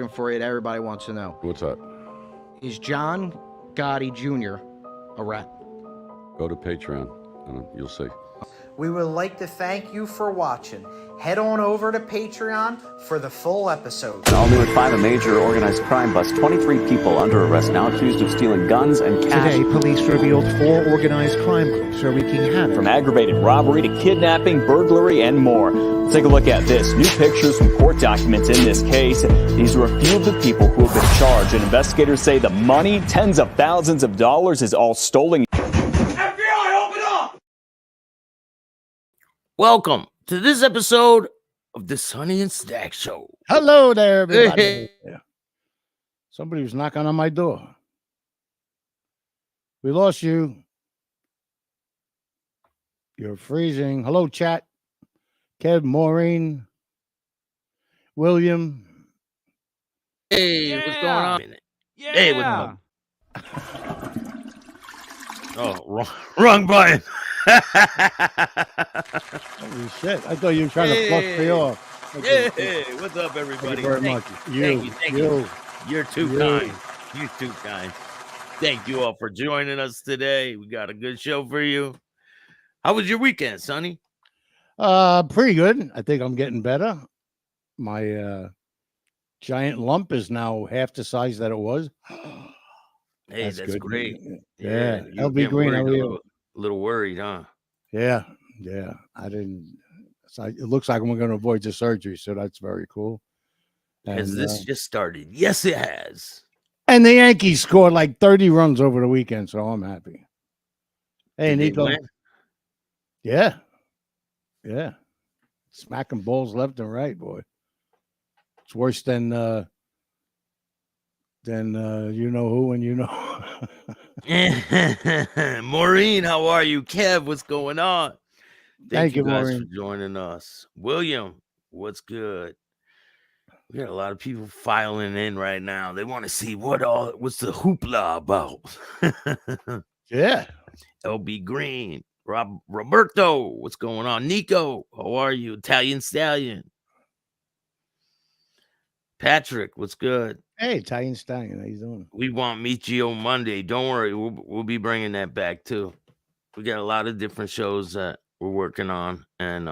for you that everybody wants to know. What's that? Is John Gotti Jr. a rat? Go to Patreon and you'll see. We would like to thank you for watching. Head on over to Patreon for the full episode. All new at 5, a major organized crime bust. 23 people under arrest now accused of stealing guns and cash. Today, police revealed 4 organized crime groups are wreaking havoc. From aggravated robbery to kidnapping, burglary, and more. Let's take a look at this. New pictures from court documents in this case. These are a few of the people who have been charged, and investigators say the money, tens of thousands of dollars, is all stolen. FBI, open up! Welcome to this episode of the Sonny and Staxx Show. Hello there, everybody. Hey. Somebody was knocking on my door. We lost you. You're freezing. Hello, chat. Kev, Maureen, William. Hey, what's going on? Yeah. Hey, what's up? Oh, wrong button. Holy shit. I thought you were trying to flush me off. Hey, what's up, everybody? Thank you very much. Thank you. You're too kind. You're too kind. Thank you all for joining us today. We got a good show for you. How was your weekend, Sonny? Pretty good. I think I'm getting better. My giant lump is now half the size that it was. Hey, that's good. great. Yeah. you're LB getting Green, worried, how are you? a little worried, huh? Yeah. I didn't. So it looks like I'm going to avoid the surgery, so that's very cool. Has And, this just started? Yes, it has. and the Yankees scored like 30 runs over the weekend, so I'm happy. Hey, Did they Nico. win? Yeah. Smacking balls left and right, boy. It's worse than you know who and you know. Maureen, how are you? Kev, what's going on? Thank you, guys, Maureen. for joining us. William, what's good? We got a lot of people filing in right now. They want to see what's the hoopla about. Yeah. LB Green, Roberto, what's going on? Nico, how are you? Italian Stallion. Patrick, what's good? Hey, Italian Stallion, how you doing? We want Meet Geo Monday. Don't worry, we'll be bringing that back too. We got a lot of different shows that we're working on and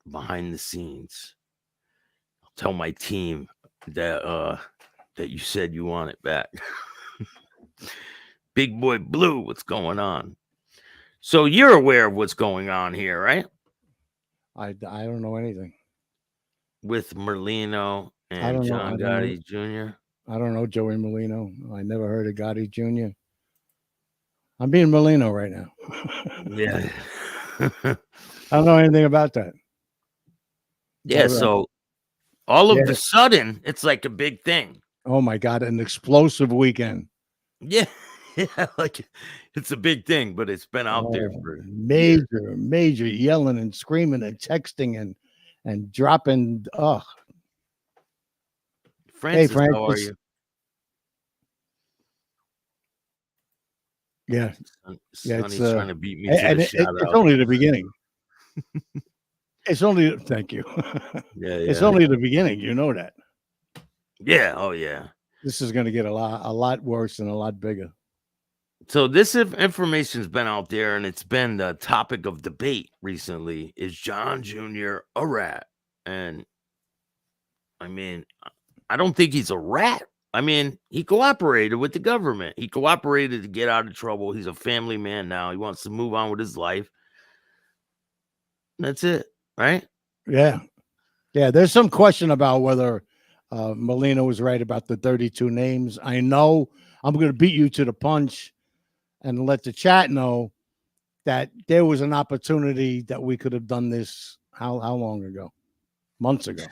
behind the scenes. I'll tell my team that you said you want it back. Big Boy Blue, what's going on? So you're aware of what's going on here, right? I don't know anything. With Merlino I and don't know. John Gotti Jr. I don't know Joey Merlino. I never heard of Gotti Jr. I'm being Merlino right now. Yeah. I don't know anything about that. Yeah, so all of a sudden, it's like a big thing. Oh my God, an explosive weekend. Yeah, like it's a big thing, but it's been out there for major yelling and screaming and texting and dropping. Oh, Francis, hey, Francis. how are you? Yeah, Sonny's trying to beat me to and the it's shout-out. only the beginning. It's only thank you. Yeah, It's only the beginning. You know that. Yeah, oh yeah. This is going to get a lot worse and a lot bigger. So this information's been out there, and it's been the topic of debate recently. Is John Jr. a rat? And I mean, I don't think he's a rat. I mean, he cooperated with the government. He cooperated to get out of trouble. He's a family man now. He wants to move on with his life. That's it, right? Yeah. There's some question about whether Merlino was right about the 32 names. I know I'm going to beat you to the punch and let the chat know that there was an opportunity that we could have done this. How long ago? Months ago.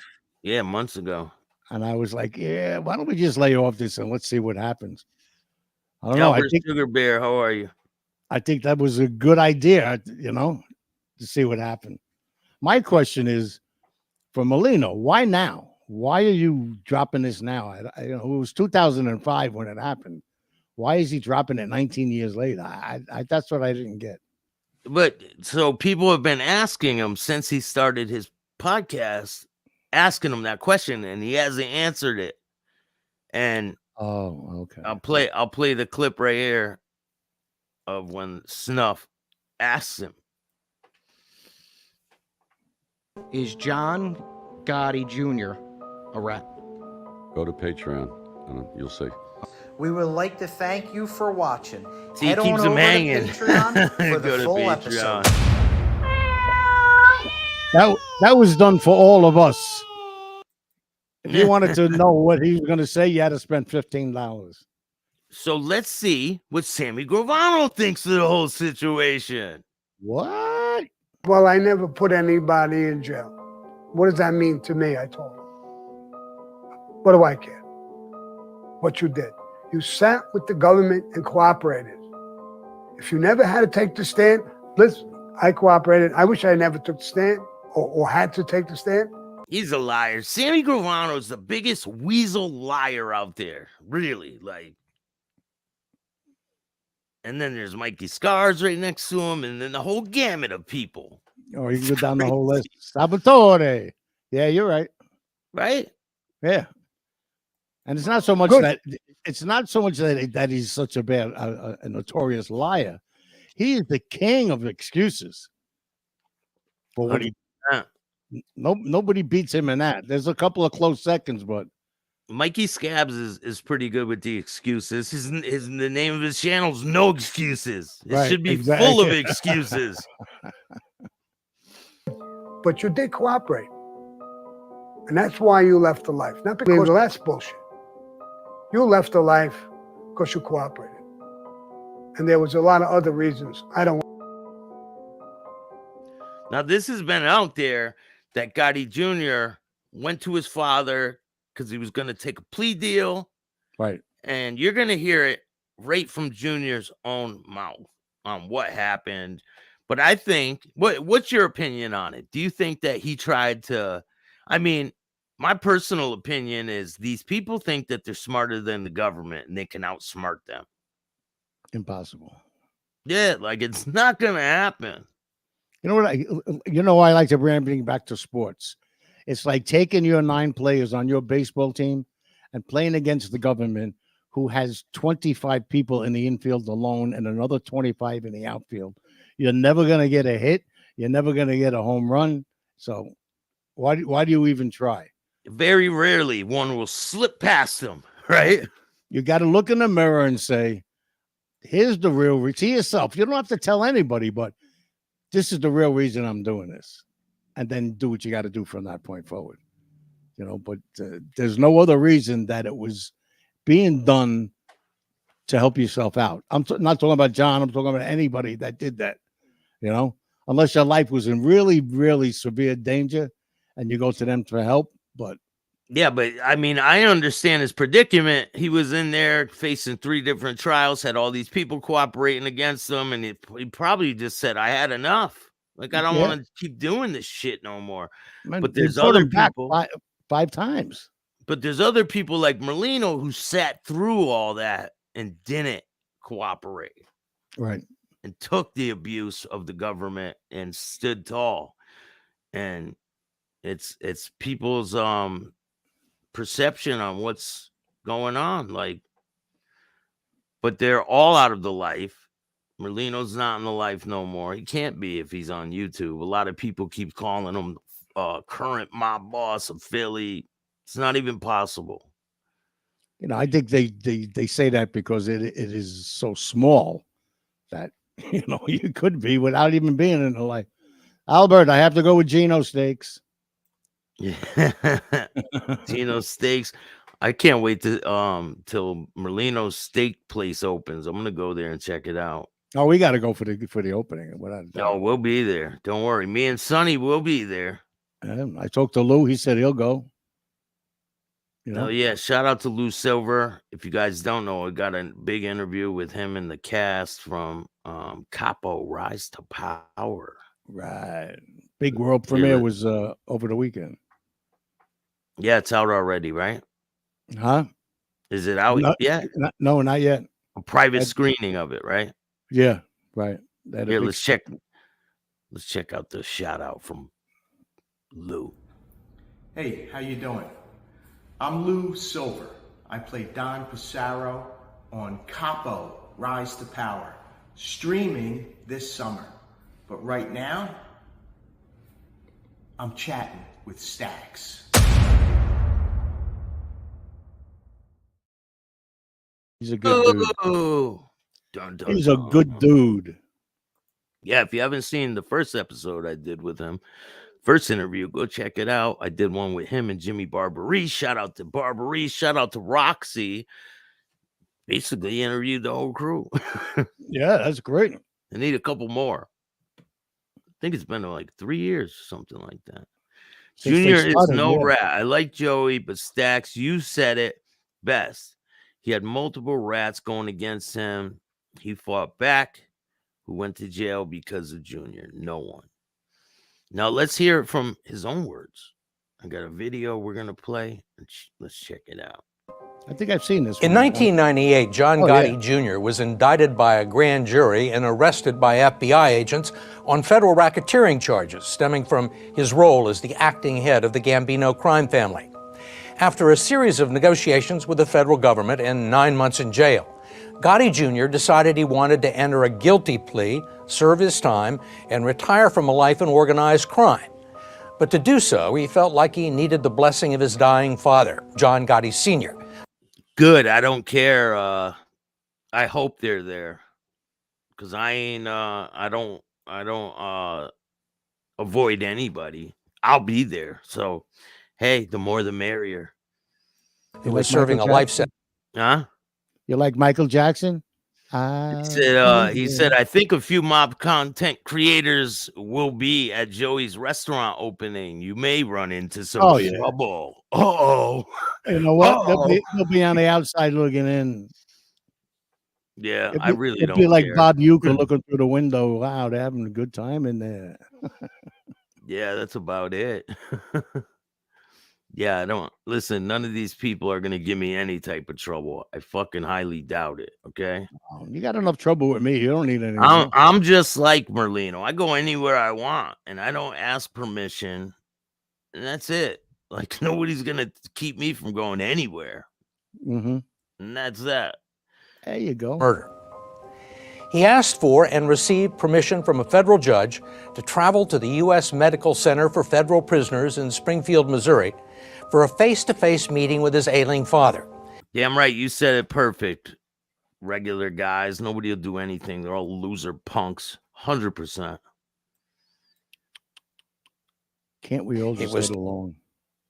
Yeah, months ago. And I was like, yeah, why don't we just lay off this and let's see what happens? I don't know. I think Sugar Bear, how are you? I think that was a good idea, to see what happened. My question is for Merlino, why now? Why are you dropping this now? It was 2005 when it happened. Why is he dropping it 19 years later? That's what I didn't get. But so people have been asking him since he started his podcast, asking him that question, and he hasn't answered it. And Oh, okay. I'll play the clip right here of when Snuff asks him. Is John Gotti Jr. a rat? Go to Patreon and you'll see. We would like to thank you for watching. See, Head he keeps on them over hanging. to Patreon for Go the to full Patreon. episode. That was done for all of us. If you wanted to know what he was going to say, you had to spend $15. So let's see what Sammy Gravano thinks of the whole situation. What? Well, I never put anybody in jail. What does that mean to me? I told him. What do I care? What you did. You sat with the government and cooperated. If you never had to take the stand, listen, I cooperated. I wish I never took the stand or had to take the stand. He's a liar. Sammy Gravano is the biggest weasel liar out there. Really, like. And then there's Mikey Scars right next to him, and then the whole gamut of people. Oh, you can go down the whole list. Salvatore. Yeah, you're right. Right? Yeah. And it's not so much Good. that he's such a bad, a notorious liar. He is the king of excuses. For what he, nobody beats him in that. There's a couple of close seconds, but Mikey Scabs is pretty good with the excuses. The name of his channel is No Excuses. It Right, should be exactly. full of excuses. But you did cooperate. And that's why you left the life. Not because that's bullshit. You left the life because you cooperated. And there was a lot of other reasons. I don't. Now, this has been out there that Gotti Jr. went to his father because he was going to take a plea deal. right. And you're going to hear it right from Junior's own mouth on what happened. But I think, what's your opinion on it? Do you think that he tried to, I mean, my personal opinion is these people think that they're smarter than the government and they can outsmart them. Impossible. Yeah, like it's not going to happen. You know what? I like to bring back to sports. It's like taking your 9 players on your baseball team and playing against the government, who has 25 people in the infield alone and another 25 in the outfield. You're never going to get a hit. You're never going to get a home run. So why do you even try? Very rarely one will slip past them, right? You got to look in the mirror and say, here's the real reason. To yourself. You don't have to tell anybody, but this is the real reason I'm doing this. And then do what you got to do from that point forward. You know, but there's no other reason that it was being done to help yourself out. I'm not talking about John. I'm talking about anybody that did that, you know, unless your life was in really, really severe danger and you go to them for help. But yeah, but I mean, I understand his predicament. He was in there facing 3 different trials, had all these people cooperating against him. And he probably just said, I had enough. Like, I don't want to keep doing this shit no more. man, but there's other people. 5 times. But there's other people like Merlino who sat through all that and didn't cooperate. Right. And took the abuse of the government and stood tall. And it's people's perception on what's going on. Like, but they're all out of the life. Merlino's not in the life no more. He can't be if he's on YouTube. A lot of people keep calling him current mob boss of Philly. It's not even possible. You know, I think they say that because it is so small that, you know, you could be without even being in the life. Albert, I have to go with Gino Steaks. Yeah. Gino Steaks. I can't wait to till Merlino's steak place opens. I'm gonna go there and check it out. Oh, we got to go for the opening. No, we'll be there. Don't worry. Me and Sonny will be there. I talked to Lou. He said he'll go. You know? Oh, yeah. Shout out to Lou Silver. If you guys don't know, I got a big interview with him and the cast from Capo Rise to Power. Right. Big world premiere was over the weekend. Yeah, it's out already, right? Huh? Is it out yet? No, not yet. A private screening of it, right? Yeah, right. Here, let's check out the shout out from Lou. Hey, how you doing? I'm Lou Silver. I played Don Passaro on Capo, Rise to Power, streaming this summer. But right now, I'm chatting with Staxx. He's a good dude. Dun, dun, He's a dun. good dude. Yeah, if you haven't seen the first episode I did with him, first interview, go check it out. I did one with him and Jimmy Barbarese. Shout out to Barbarese. Shout out to Roxy. Basically interviewed the whole crew. Yeah, that's great. I need a couple more. I think it's been like 3 years or something like that. Since they Junior is started, no yeah. rat. I like Joey, but Staxx, you said it best. He had multiple rats going against him. He fought back. Who went to jail because of Junior? No one. Now let's hear it from his own words. I got a video we're going to play. Let's check it out. I think I've seen this In one. 1998, John Gotti Jr. was indicted by a grand jury and arrested by FBI agents on federal racketeering charges stemming from his role as the acting head of the Gambino crime family. After a series of negotiations with the federal government and 9 months in jail, Gotti Jr. decided he wanted to enter a guilty plea, serve his time, and retire from a life in organized crime. But to do so, he felt like he needed the blessing of his dying father, John Gotti Sr. Good. I don't care. I hope they're there, because I don't avoid anybody. I'll be there. So, hey, the more the merrier. He was serving a life sentence. Huh? You like Michael Jackson? He said, I think a few mob content creators will be at Joey's restaurant opening. You may run into some trouble. Uh-oh. You know what? They'll be on the outside looking in. Yeah, I really don't It'd be like care. Bob Uecker looking through the window. Wow, they're having a good time in there. Yeah, that's about it. Yeah, I don't listen. None of these people are gonna give me any type of trouble. I fucking highly doubt it. Okay, You got enough trouble with me. You don't need any. I'm just like Merlino. I go anywhere I want, and I don't ask permission, and that's it. Like nobody's gonna keep me from going anywhere, Mm-hmm. and that's that. There you go. Murder. He asked for and received permission from a federal judge to travel to the U.S. Medical Center for Federal Prisoners in Springfield, Missouri, for a face-to-face meeting with his ailing father. Damn right, you said it perfect. Regular guys, nobody will do anything. They're all loser punks. 100%. Can't we all just get along?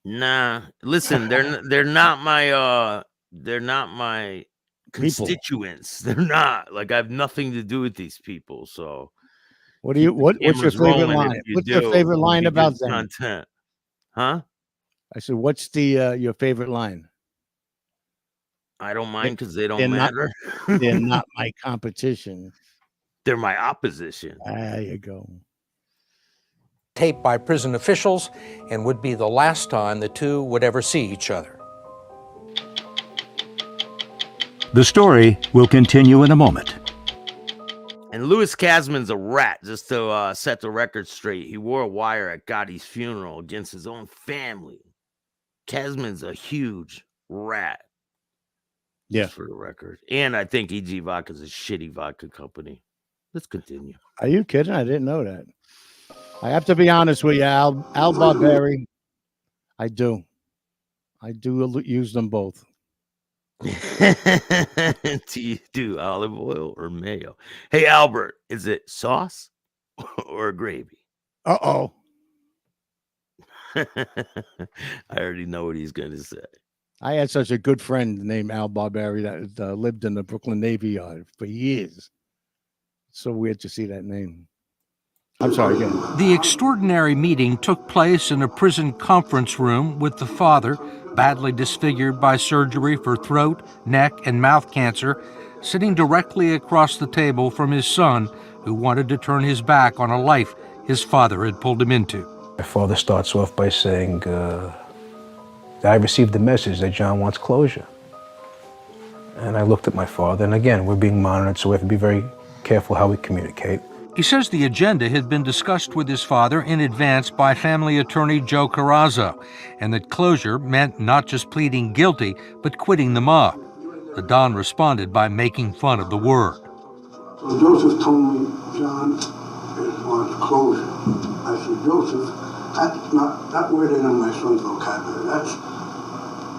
Nah, listen, they're not my constituents. They're not. Like I have nothing to do with these people. So What's your favorite line? What's your favorite line about them? Content? Huh? I said, what's the your favorite line? I don't mind because they don't matter. They're not my competition. They're my opposition. There you go. Taped by prison officials and would be the last time the two would ever see each other. The story will continue in a moment. And Louis Kasman's a rat, just to set the record straight. He wore a wire at Gotti's funeral against his own family. Kasman's a huge rat. Yeah. Just for the record. And I think EG Vodka's a shitty vodka company. Let's continue. Are you kidding? I didn't know that. I have to be honest with you, Al Barberi. I do use them both. Do you do olive oil or mayo? Hey, Albert, is it sauce or gravy? Uh-oh. I already know what he's going to say. I had such a good friend named Al Barberi that lived in the Brooklyn Navy Yard for years. It's so weird to see that name. I'm sorry, again. The extraordinary meeting took place in a prison conference room with the father, badly disfigured by surgery for throat, neck, and mouth cancer, sitting directly across the table from his son, who wanted to turn his back on a life his father had pulled him into. My father starts off by saying, I received the message that John wants closure. And I looked at my father, and again, we're being monitored, so we have to be very careful how we communicate. He says the agenda had been discussed with his father in advance by family attorney Joe Carrazzo, and that closure meant not just pleading guilty, but quitting the mob. The Don responded by making fun of the word. So Joseph told me, John, is wants closure. I said, Joseph, that's not, that word ain't in my son's vocabulary. That's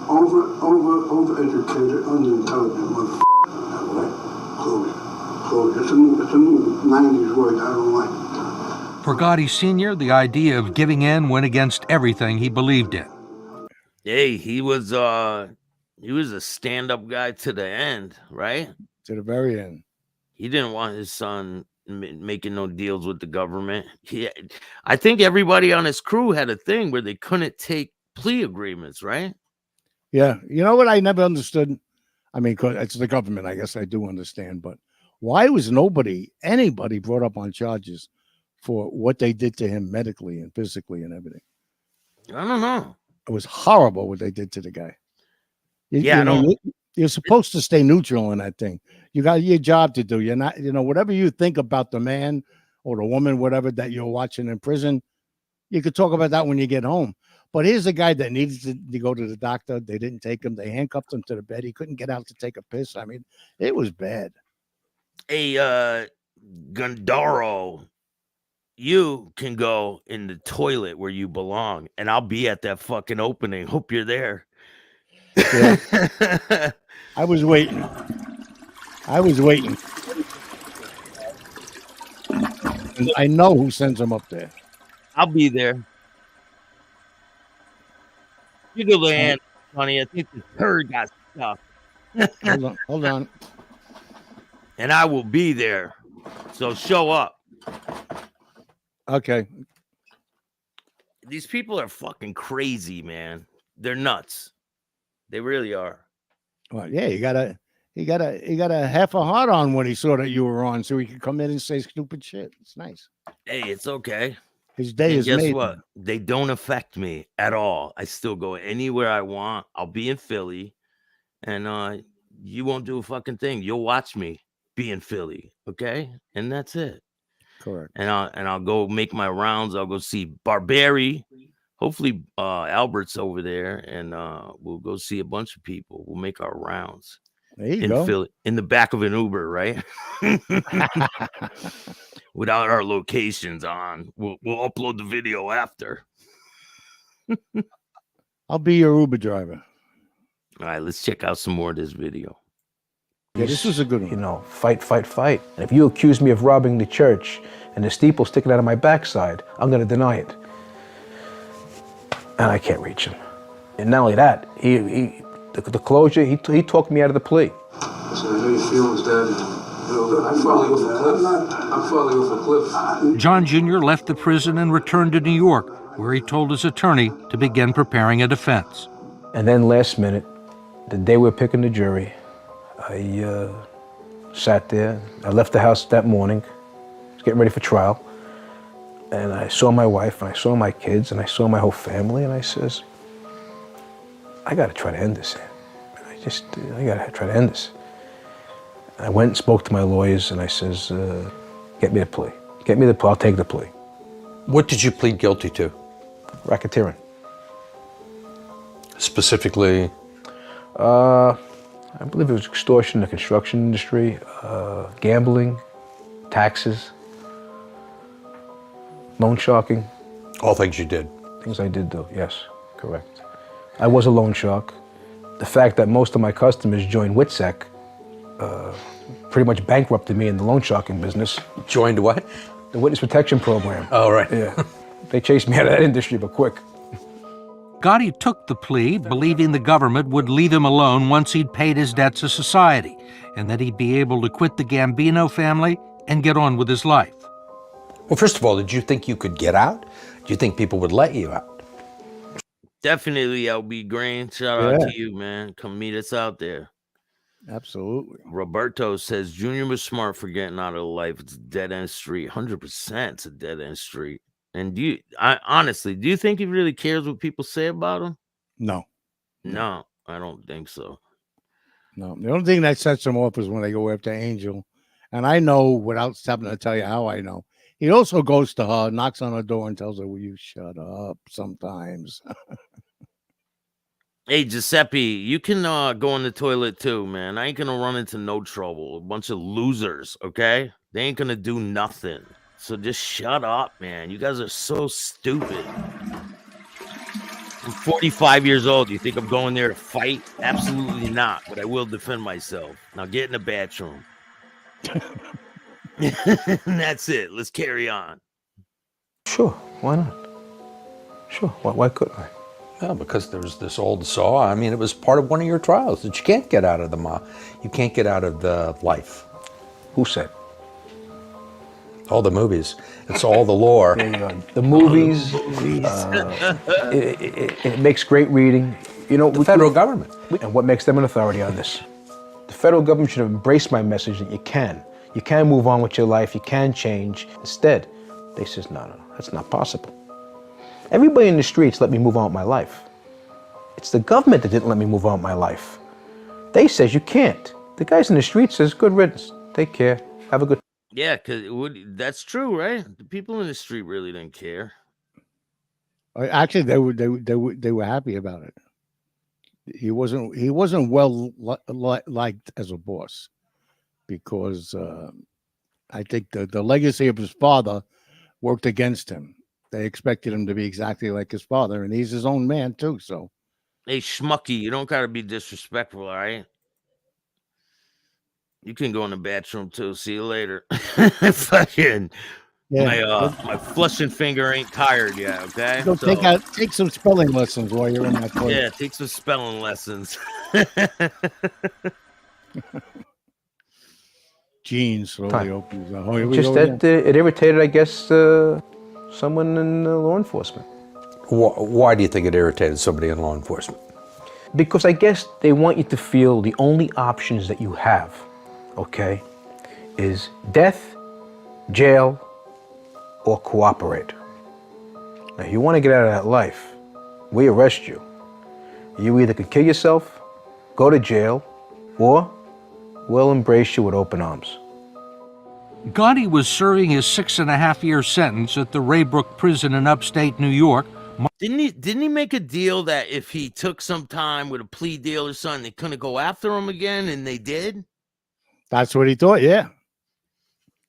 over-educated, underintelligent motherfucker. That word, closure. Closure. It's a new 90s word. I don't like it. For Gotti Sr., the idea of giving in went against everything he believed in. Hey, he was a stand-up guy to the end, right? To the very end. He didn't want his son making no deals with the government. I think everybody on his crew had a thing where they couldn't take plea agreements, right? Yeah. You know what I never understood? I mean, 'cause it's the government, I guess I do understand, but why was anybody brought up on charges for what they did to him medically and physically and everything? I don't know. It was horrible what they did to the guy. Yeah, you're supposed to stay neutral in that thing. You got your job to do. You're not, whatever you think about the man or the woman, whatever that you're watching in prison, you could talk about that when you get home. But here's a guy that needed to go to the doctor. They didn't take him. They handcuffed him to the bed. He couldn't get out to take a piss. I mean, it was bad. Hey, Gandaro, you can go in the toilet where you belong, and I'll be at that fucking opening. Hope you're there. Yeah. I was waiting. And I know who sends him up there. I'll be there. You go land, honey. I think the turd got stuck. Hold on. And I will be there. So show up. Okay. These people are fucking crazy, man. They're nuts. They really are. Well, yeah, he got a half a heart on when he saw that you were on, so he could come in and say stupid shit. It's nice. Hey, it's okay. His day is guess made. What? They don't affect me at all. I still go anywhere I want. I'll be in Philly, and you won't do a fucking thing. You'll watch me be in Philly, okay? And that's it. Correct. And I'll go make my rounds. I'll go see Barberi. Hopefully, Albert's over there, and we'll go see a bunch of people. We'll make our rounds. There you go. Philly, in the back of an Uber, right? Without our locations on. We'll upload the video after. I'll be your Uber driver. All right, let's check out some more of this video. Yeah, this was a good one. Fight. And if you accuse me of robbing the church and the steeple sticking out of my backside, I'm going to deny it. And I can't reach him. And not only that, the closure, he talked me out of the plea. So how you feel is that I'm falling off a cliff. John Jr. left the prison and returned to New York, where he told his attorney to begin preparing a defense. And then last minute, the day we were picking the jury, I sat there. I left the house that morning, was getting ready for trial. And I saw my wife, and I saw my kids, and I saw my whole family, and I says, I got to try to end this here. I got to try to end this. And I went and spoke to my lawyers, and I says, get me the plea. Get me the plea, I'll take the plea. What did you plead guilty to? Racketeering. Specifically? I believe it was extortion in the construction industry, gambling, taxes, loan sharking. All things you did? Things I did do, yes, correct. I was a loan shark. The fact that most of my customers joined WITSEC pretty much bankrupted me in the loan sharking business. Joined what? The Witness Protection Program. Oh, right. Yeah. They chased me out of that industry, but quick. Gotti took the plea, believing the government would leave him alone once he'd paid his debt to society, and that he'd be able to quit the Gambino family and get on with his life. Well, first of all, did you think you could get out? Do you think people would let you out? Definitely, LB Green. Shout out to you, man. Come meet us out there. Absolutely. Roberto says Junior was smart for getting out of life. It's a dead-end street. 100% it's a dead-end street. And honestly, do you think he really cares what people say about him? No. No, I don't think so. No. The only thing that sets him off is when they go after Angel. And I know, without having to tell you how I know, He also goes to her, knocks on her door, and tells her, "Will you shut up?" Sometimes. Hey, Giuseppe, you can go in the toilet too, man. I ain't gonna run into no trouble. A bunch of losers, okay? They ain't gonna do nothing. So just shut up, man. You guys are so stupid. I'm 45 years old. You think I'm going there to fight? Absolutely not, but I will defend myself. Now get in the bathroom. And that's it. Let's carry on. Sure, why not? Sure, why couldn't I? Yeah, because there's this old saw. I mean, it was part of one of your trials that you can't get out of you can't get out of the life. Who said? All the movies. It's all the lore. The movies. It makes great reading. You know, the federal government. And what makes them an authority on this? The federal government should have embraced my message that you can. You can move on with your life. You can change. Instead, they says, no, that's not possible. Everybody in the streets let me move on with my life. It's the government that didn't let me move on with my life. They says you can't. The guys in the street says, good riddance. Take care. Have a good. Yeah, because that's true, right? The people in the street really didn't care. Actually, they were happy about it. He wasn't well liked as a boss because I think the legacy of his father worked against him. They expected him to be exactly like his father, and he's his own man too. So, hey, Schmucky, you don't gotta be disrespectful, all right? You can go in the bathroom too. See you later. Fucking my flushing finger ain't tired yet. Okay, go take some spelling lessons while you're in that toilet. Yeah, take some spelling lessons. Gene slowly opens up. Oh, just that it irritated, I guess, someone in law enforcement. Why do you think it irritated somebody in law enforcement? Because I guess they want you to feel the only options that you have, okay, is death, jail, or cooperate. Now, you want to get out of that life, we arrest you. You either could kill yourself, go to jail, or we'll embrace you with open arms. Gotti was serving his 6.5-year sentence at the Raybrook prison in upstate New York. Didn't he make a deal that if he took some time with a plea deal or something, they couldn't go after him again, and they did? That's what he thought, yeah.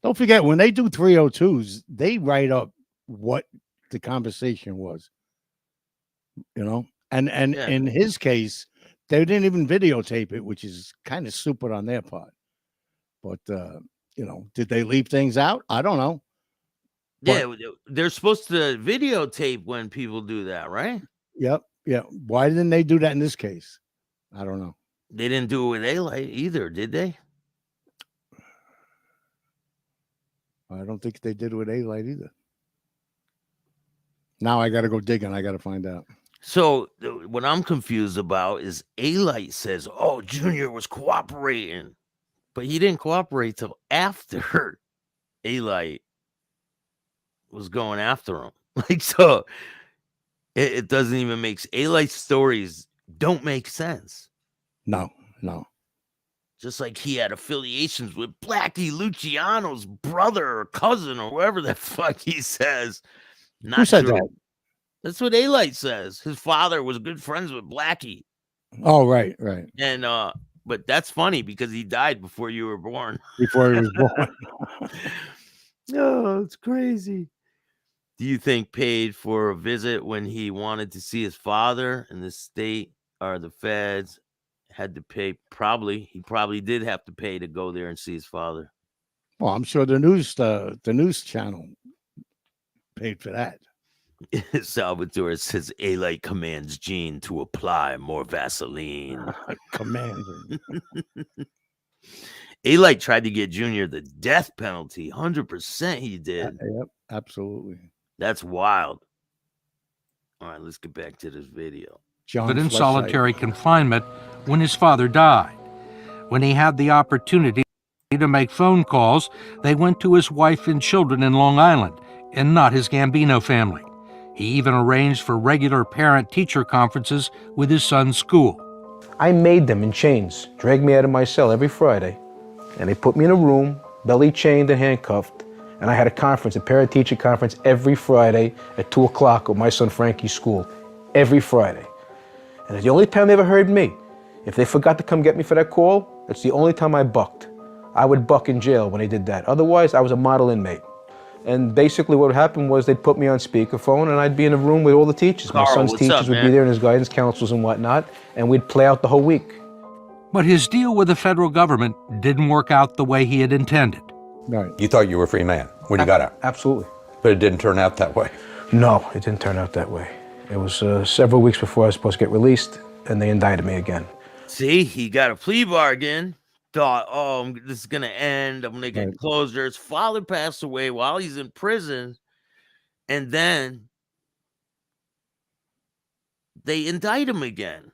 Don't forget, when they do 302s, they write up what the conversation was. You know? And in his case, they didn't even videotape it, which is kind of stupid on their part. But you know, did they leave things out? I don't know. Yeah, they're supposed to videotape when people do that, right? Yep. Yeah. Why didn't they do that in this case? I don't know. They didn't do it with A-Light either, did they? I don't think they did with A-Light either. Now I got to go digging. I got to find out. So what I'm confused about is A-Light says, oh, Junior was cooperating. But he didn't cooperate till after A-Light was going after him. Like, so it doesn't even make A-Light's stories don't make sense. No. Just like he had affiliations with Blackie Luciano's brother or cousin or whoever the fuck he says. Not Who said true. that? That's what A-Light says. His father was good friends with Blackie. Oh, right. And but that's funny because he died before you were born. Before he was born. Oh, it's crazy. Do you think paid for a visit when he wanted to see his father, and the state or the feds had to pay? He probably did have to pay to go there and see his father. Well, I'm sure the news channel paid for that. Salvatore says A-Light commands Gene to apply more Vaseline. Commanding. A-Light tried to get Junior the death penalty. 100% he did. Yep, absolutely. That's wild. All right, let's get back to this video. But in solitary confinement when his father died. When he had the opportunity to make phone calls, they went to his wife and children in Long Island and not his Gambino family. He even arranged for regular parent-teacher conferences with his son's school. I made them in chains, dragged me out of my cell every Friday, and they put me in a room, belly chained and handcuffed, And I had a conference, a parent-teacher conference every Friday at 2 o'clock with my son Frankie's school. Every Friday. And it's the only time they ever heard me. If they forgot to come get me for that call, that's the only time I bucked. I would buck in jail when they did that. Otherwise, I was a model inmate. And basically what happened was they'd put me on speakerphone and I'd be in a room with all the teachers. My son's teachers would be there and his guidance counselors and whatnot, and we'd play out the whole week. But his deal with the federal government didn't work out the way he had intended. Right. You thought you were a free man when you got out? Absolutely. But it didn't turn out that way? No, it didn't turn out that way. It was several weeks before I was supposed to get released, and they indicted me again. See, he got a plea bargain. Thought, oh, this is going to end. I'm going to get closure. His father passed away while he's in prison. And then they indict him again.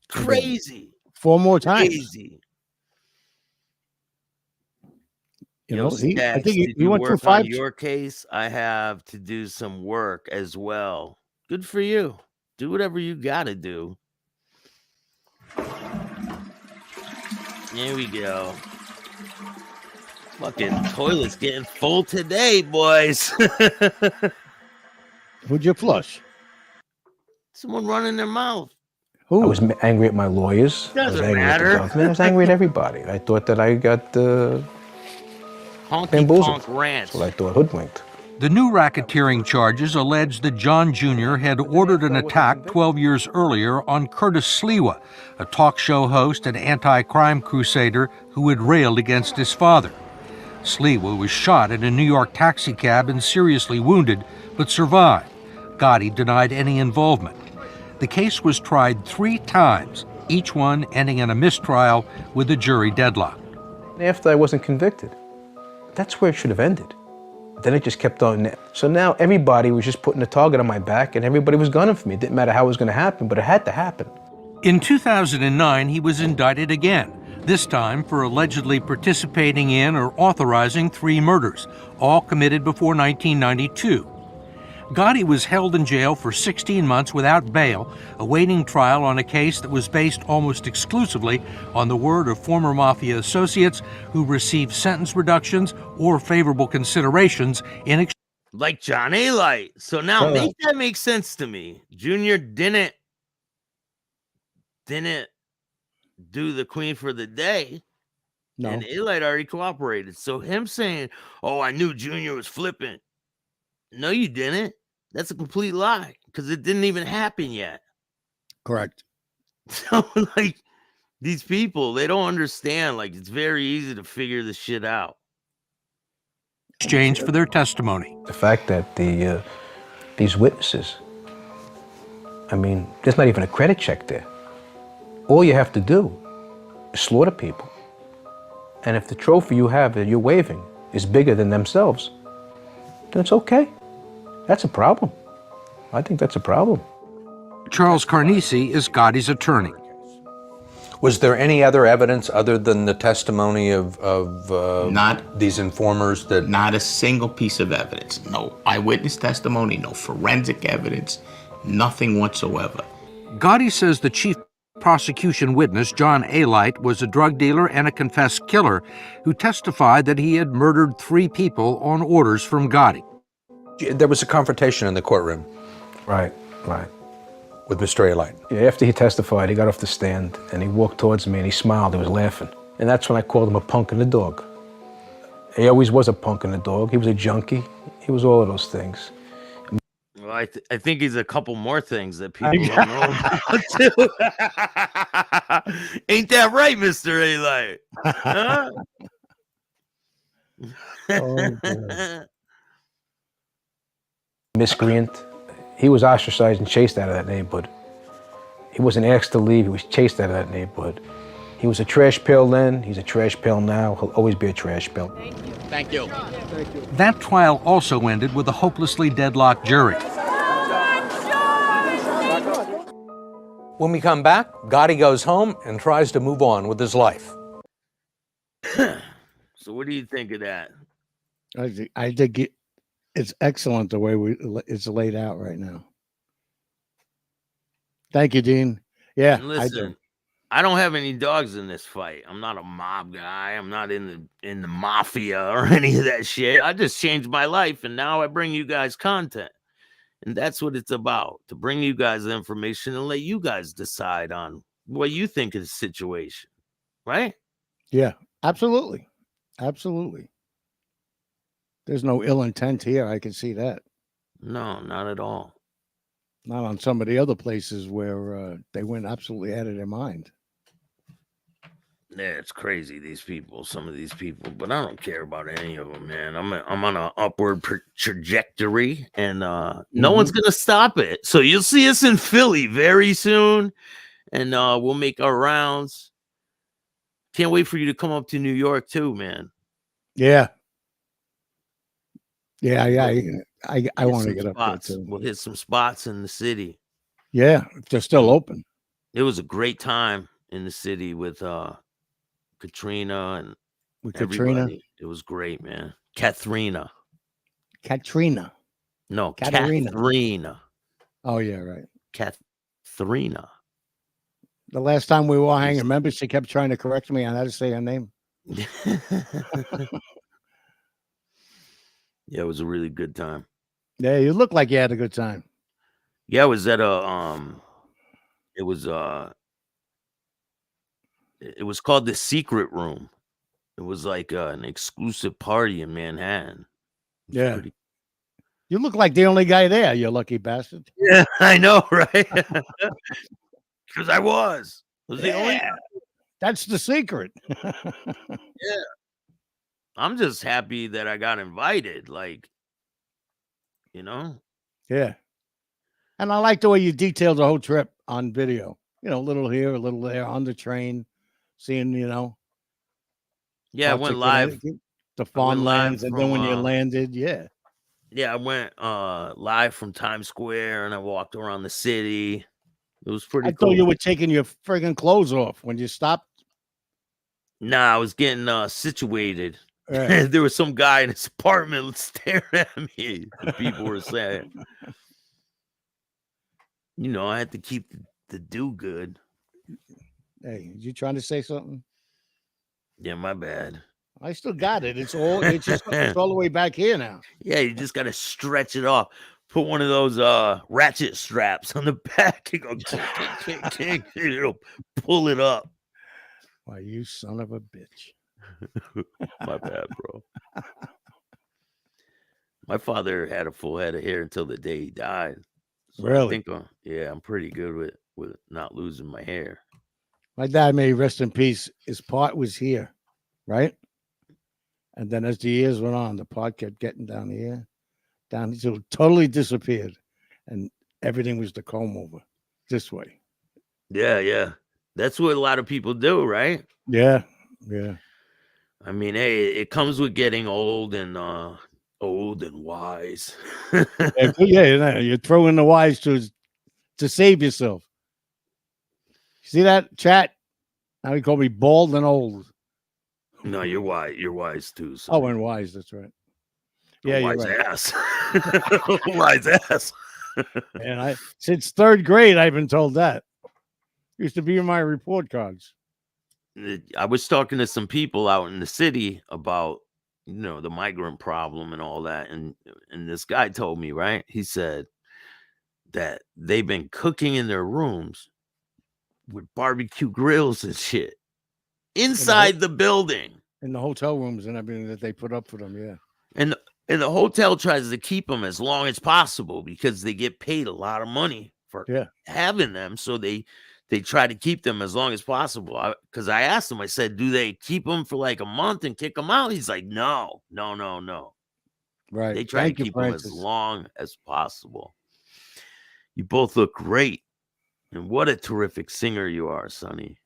Crazy. 4 more times. Crazy. You know, Staxx, I think did he you went work through 5. on your case. I have to do some work as well. Good for you. Do whatever you got to do. Here we go. Fucking toilet's getting full today, boys. Would you flush? Someone running their mouth. I was angry at my lawyers. I was Doesn't angry at the matter. government. I was angry at everybody. I thought that I got Honky bamboozled. tonk ranch. That's what I thought, hoodwinked. The new racketeering charges allege that John Jr. had ordered an attack 12 years earlier on Curtis Sliwa, a talk show host and anti-crime crusader who had railed against his father. Sliwa was shot in a New York taxicab and seriously wounded, but survived. Gotti denied any involvement. The case was tried 3 times, each one ending in a mistrial with the jury deadlocked. After I wasn't convicted, that's where it should have ended. Then it just kept on. So now everybody was just putting a target on my back and everybody was gunning for me. It didn't matter how it was going to happen, but it had to happen. In 2009, he was indicted again, this time for allegedly participating in or authorizing 3 murders, all committed before 1992. Gotti was held in jail for 16 months without bail, awaiting trial on a case that was based almost exclusively on the word of former mafia associates who received sentence reductions or favorable considerations in exchange. Like John A. Light. So now that makes sense to me. Junior didn't do the queen for the day. No. And A. Light already cooperated. So him saying, oh, I knew Junior was flipping. No, you didn't. That's a complete lie because it didn't even happen yet. Correct. So, like, these people, they don't understand. Like, it's very easy to figure this shit out. Exchange for their testimony. The fact that these witnesses, I mean, there's not even a credit check there. All you have to do is slaughter people. And if the trophy you have that you're waving is bigger than themselves, then it's okay. That's a problem. I think that's a problem. Charles Carnisi is Gotti's attorney. Was there any other evidence other than the testimony of not these informers that... Not a single piece of evidence. No eyewitness testimony, no forensic evidence, nothing whatsoever. Gotti says the chief prosecution witness, John A. Light, was a drug dealer and a confessed killer who testified that he had murdered 3 people on orders from Gotti. There was a confrontation in the courtroom. Right. With Mr. A. Light. Yeah, after he testified, he got off the stand and he walked towards me and he smiled, he was laughing. And that's when I called him a punk and a dog. He always was a punk and a dog. He was a junkie. He was all of those things. Well, I think he's a couple more things that people don't know about, too. Ain't that right, Mr. A. Light? Huh? Miscreant. He was ostracized and chased out of that neighborhood. He wasn't asked to leave, he was chased out of that neighborhood. He was a trash pail then, he's a trash pail now, he'll always be a trash pail. Thank you. That trial also ended with a hopelessly deadlocked jury. When we come back, Gotti goes home and tries to move on with his life. So what do you think of that? I think it's excellent the way it's laid out right now. Thank you, Dean. Yeah, Listen, I don't have any dogs in this fight. I'm not a mob guy. I'm not in the mafia or any of that shit. I just changed my life, and now I bring you guys content. And that's what it's about, to bring you guys the information and let you guys decide on what you think of the situation, right? Yeah, absolutely. Absolutely. There's no ill intent here. I can see that. No, not at all. Not on some of the other places where they went absolutely out of their mind. Yeah, it's crazy, some of these people, but I don't care about any of them, man. I'm on an upward trajectory, and no one's gonna stop it. So you'll see us in Philly very soon, and we'll make our rounds. Can't wait for you to come up to New York too, man. Yeah. Yeah, I want to get up there too. We'll hit some spots in the city. Yeah, if they're still open. It was a great time in the city with Katrina and with everybody. Katrina. It was great, man. Katrina. No, Katerina. Katrina. Oh yeah, right. Katrina. The last time we were hanging, remember she kept trying to correct me on how to say her name. Yeah, it was a really good time. Yeah, you look like you had a good time. Yeah, it was at it was called the Secret Room. It was like an exclusive party in Manhattan. Yeah. You look like the only guy there, you lucky bastard. Yeah, I know, right? Because I was the only. That's the secret. Yeah. I'm just happy that I got invited. Like, you know? Yeah. And I like the way you detailed the whole trip on video. You know, a little here, a little there, on the train, seeing, you know. Yeah, I went live. The farmlands, and then when you landed, yeah. Yeah, I went live from Times Square, and I walked around the city. It was pretty cool. I thought you were taking your friggin' clothes off when you stopped. Nah, I was getting situated. Right. There was some guy in his apartment staring at me. The people were saying, you know, I had to keep the do good. Hey, you trying to say something? Yeah, my bad. I still got it. It's just it's all the way back here now. Yeah, you just got to stretch it off. Put one of those ratchet straps on the back and go kick, it'll pull it up. Why, you son of a bitch. My bad, bro. My father had a full head of hair until the day he died. So Really? I think, I'm pretty good with not losing my hair. My dad, may he rest in peace, his part was here, right? And then as the years went on, the part kept getting down here, down until it totally disappeared. And everything was the comb over this way. Yeah. That's what a lot of people do, right? Yeah. I mean, hey, it comes with getting old and wise. Yeah, you're throwing the wise to save yourself. See that, chat? Now he called me bald and old. No, you're wise. You're wise too. So. Oh, and wise. That's right. Yeah, wise you're right. ass. Wise ass. And since third grade, I've been told that. Used to be in my report cards. I was talking to some people out in the city about, you know, the migrant problem and all that, and this guy told me, right? He said that they've been cooking in their rooms with barbecue grills and shit inside the building, in the hotel rooms and everything that they put up for them. Yeah, and the hotel tries to keep them as long as possible because they get paid a lot of money for having them, so they try to keep them as long as possible. Because I asked him, I said, do they keep them for like a month and kick them out? He's like, no. Right. They try to keep them as long as possible. You both look great. And what a terrific singer you are, Sonny.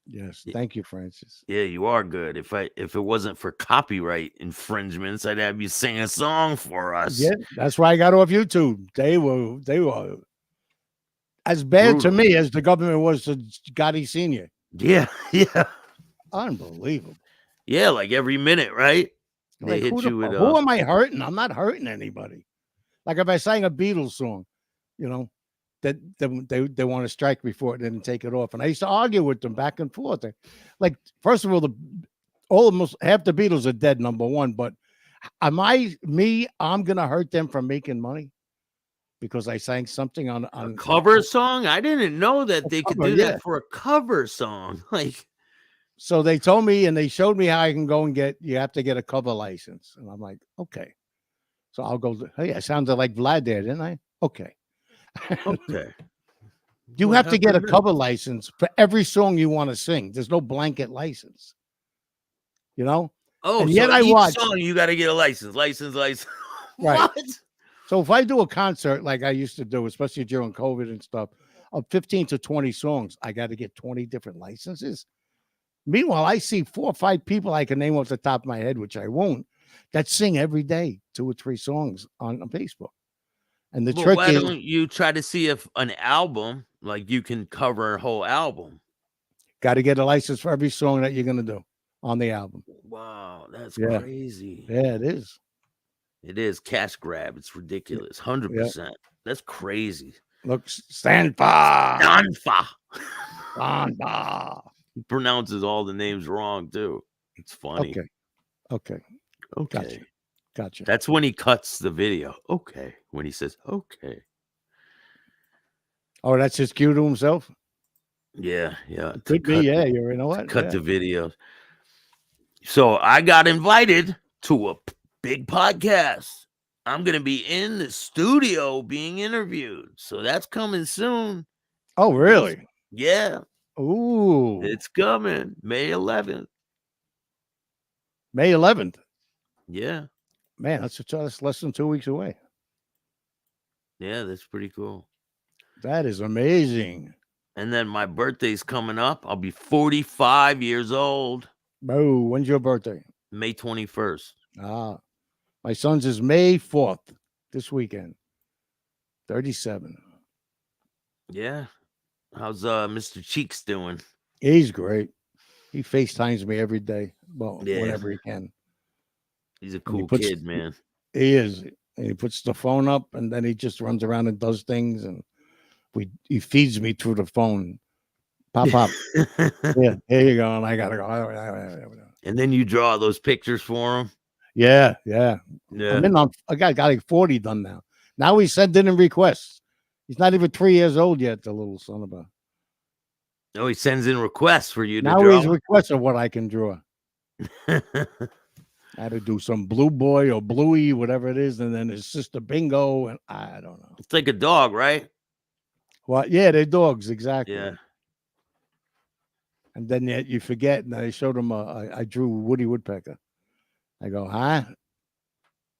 Yes. Thank you, Francis. Yeah, you are good. If it wasn't for copyright infringements, I'd have you sing a song for us. Yeah, that's why I got off YouTube. They were as bad to me as the government was to Gotti Sr. Yeah. Unbelievable. Yeah, like every minute, right? Like, They hit you with who am I hurting? I'm not hurting anybody. Like if I sang a Beatles song, you know, that they want to strike before it didn't take it off. And I used to argue with them back and forth. Like, first of all, almost half the Beatles are dead, number one. But I'm gonna hurt them from making money because I sang something on a cover song. I didn't know that they could do that for a cover song. Like, so they told me and they showed me how I can go and you have to get a cover license. And I'm like, okay. So I'll go. Hey, I sounded like Vlad there, didn't I? Okay. Okay. You have to get a cover license for every song you want to sing. There's no blanket license. You know? Oh, and so yet I each watch song you got to get a license. Right. What? So if I do a concert like I used to do, especially during COVID and stuff, of 15 to 20 songs, I got to get 20 different licenses. Meanwhile, I see 4 or 5 people I can name off the top of my head, which I won't, that sing every day 2 or 3 songs on Facebook. And the trick why is, don't you try to see if an album, like you can cover a whole album? Got to get a license for every song that you're going to do on the album. Wow, that's Yeah. crazy. Yeah, it is. It is cash grab. It's ridiculous. 100%. That's crazy. Look, Stanfa. He pronounces all the names wrong too. It's funny. Okay. Gotcha. That's when he cuts the video. Okay. When he says, okay. Oh, that's his cue to himself? Yeah. Could be, yeah. You know what? Cut the video. So I got invited to a big podcast. I'm going to be in the studio being interviewed. So that's coming soon. Oh, really? Yeah. Ooh. It's coming. May 11th. May 11th? Yeah. Man, that's less than 2 weeks away. Yeah, that's pretty cool. That is amazing. And then my birthday's coming up. I'll be 45 years old. Oh, when's your birthday? May 21st. Ah, my son's is May 4th this weekend. 37. Yeah. How's Mr. Cheeks doing? He's great. He FaceTimes me every day. Well, whenever he can. He's a cool kid, man. He is. And he puts the phone up and then he just runs around and does things. And he feeds me through the phone. Pop. Yeah, here you go. And I got to go. And then you draw those pictures for him? Yeah. I got like 40 done now. Now he's sending in requests. He's not even 3 years old yet, the little son of a. No, he sends in requests for you to now draw. He's requesting what I can draw. I had to do some Blue Boy or Bluey, whatever it is, and then his sister Bingo, and I don't know. It's like a dog, right? Well, yeah, they're dogs, exactly. Yeah. And then you forget, and I showed him I drew Woody Woodpecker. I go, huh?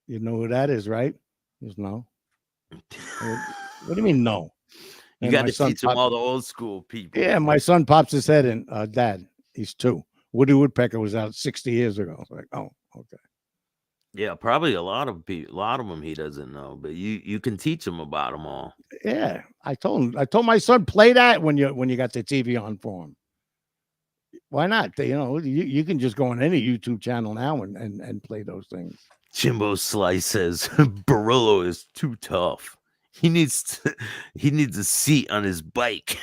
You know who that is, right? He goes, no. What do you mean, no? You got to teach him all the old school people. Yeah, my son pops his head in. Dad, he's 2. Woody Woodpecker was out 60 years ago. It's like, oh, okay. Yeah, probably a lot of them he doesn't know, but you can teach him about them all. Yeah, I told my son, play that when you got the TV on for him. Why not? You can just go on any YouTube channel now and play those things. Jimbo Slice says Barillo is too tough. He needs a seat on his bike.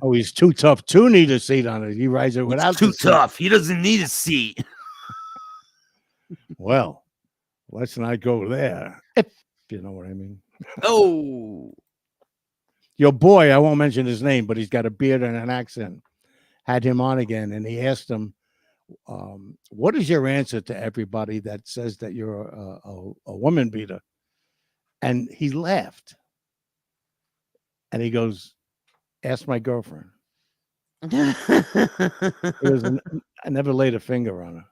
Oh, he's too tough to need a seat on it. He rides it without. Too tough. He doesn't need a seat. Well, let's not go there. If you know what I mean. Oh, your boy, I won't mention his name, but he's got a beard and an accent. Had him on again, and he asked him, "What is your answer to everybody that says that you're a woman beater?" And he laughed. And he goes, "Ask my girlfriend." He goes, I never laid a finger on her.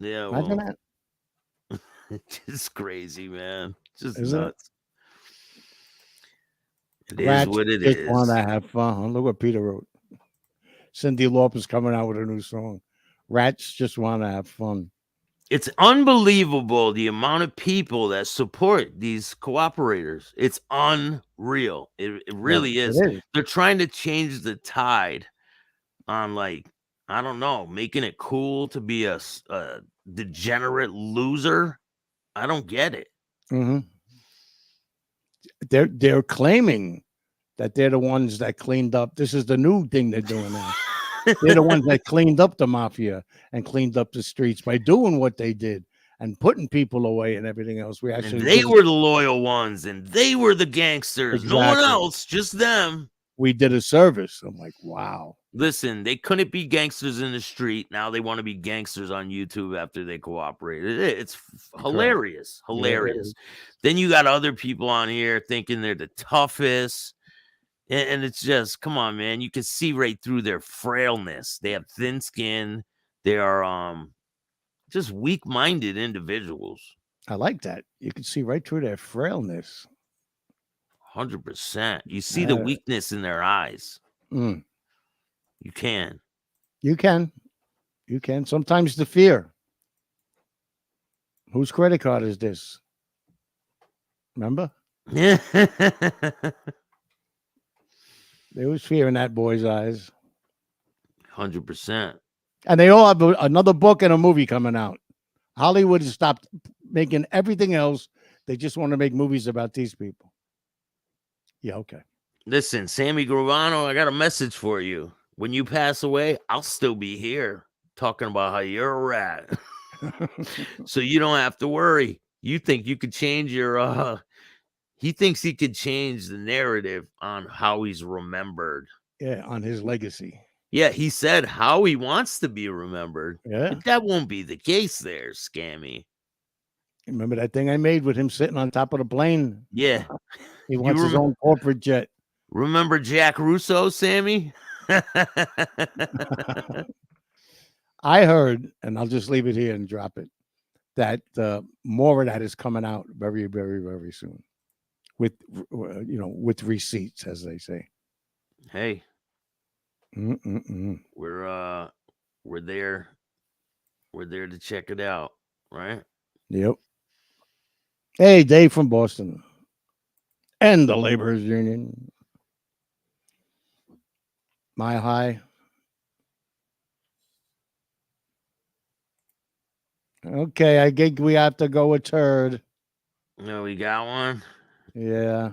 Yeah, imagine that. It's just crazy, man. Just Isn't nuts. It Rats is what it just is. want to have fun. Look what Peter wrote. Cyndi Lauper's coming out with a new song. Rats just want to have fun. It's unbelievable the amount of people that support these cooperators. It's unreal. It really is. It is. They're trying to change the tide on, like, I don't know, making it cool to be a degenerate loser. I don't get it. Mm-hmm. they're claiming that they're the ones that cleaned up. This is the new thing they're doing now. They're the ones that cleaned up the mafia and cleaned up the streets by doing what they did and putting people away and everything else. We actually And they were the loyal ones, and they were the gangsters. No one Exactly. else, just them. We did a service. I'm like, wow. Listen, they couldn't be gangsters in the street. Now they want to be gangsters on YouTube after they cooperated. It's hilarious. Hilarious. Then you got other people on here thinking they're the toughest. And it's just, come on, man. You can see right through their frailness. They have thin skin. They are just weak-minded individuals. I like that. You can see right through their frailness. 100%. You see the weakness in their eyes. Mm. You can. You can. You can. Sometimes the fear. Whose credit card is this? Remember? Yeah. There was fear in that boy's eyes. 100%. And they all have another book and a movie coming out. Hollywood has stopped making everything else. They just want to make movies about these people. Yeah, okay. Listen, Sammy Gravano, I got a message for you. When you pass away, I'll still be here talking about how you're a rat. So you don't have to worry. You think you could change your he thinks he could change the narrative on how he's remembered. Yeah, on his legacy. Yeah, he said how he wants to be remembered. Yeah. But that won't be the case there, Scammy. Remember that thing I made with him sitting on top of the plane? Yeah. He wants his own corporate jet. Remember Jack Russo, Sammy? I heard, and I'll just leave it here and drop it, that more of that is coming out very, very, very soon. With with receipts, as they say. Hey. Mm-mm-mm. We're there. We're there to check it out, right? Yep. Hey, Dave from Boston. And the Laborers Union. Mile High. Okay, I think we have to go with turd. No, we got one. Yeah.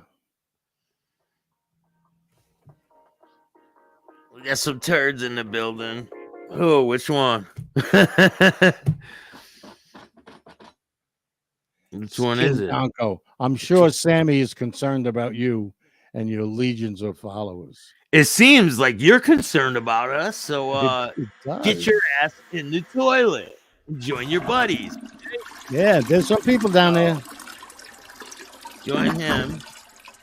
We got some turds in the building. Oh, which one? Which one is it? Donko. I'm sure Sammy is concerned about you and your legions of followers. It seems like you're concerned about us, so It does. get your ass in the toilet. Join your buddies. Yeah, there's some people down there. Join him.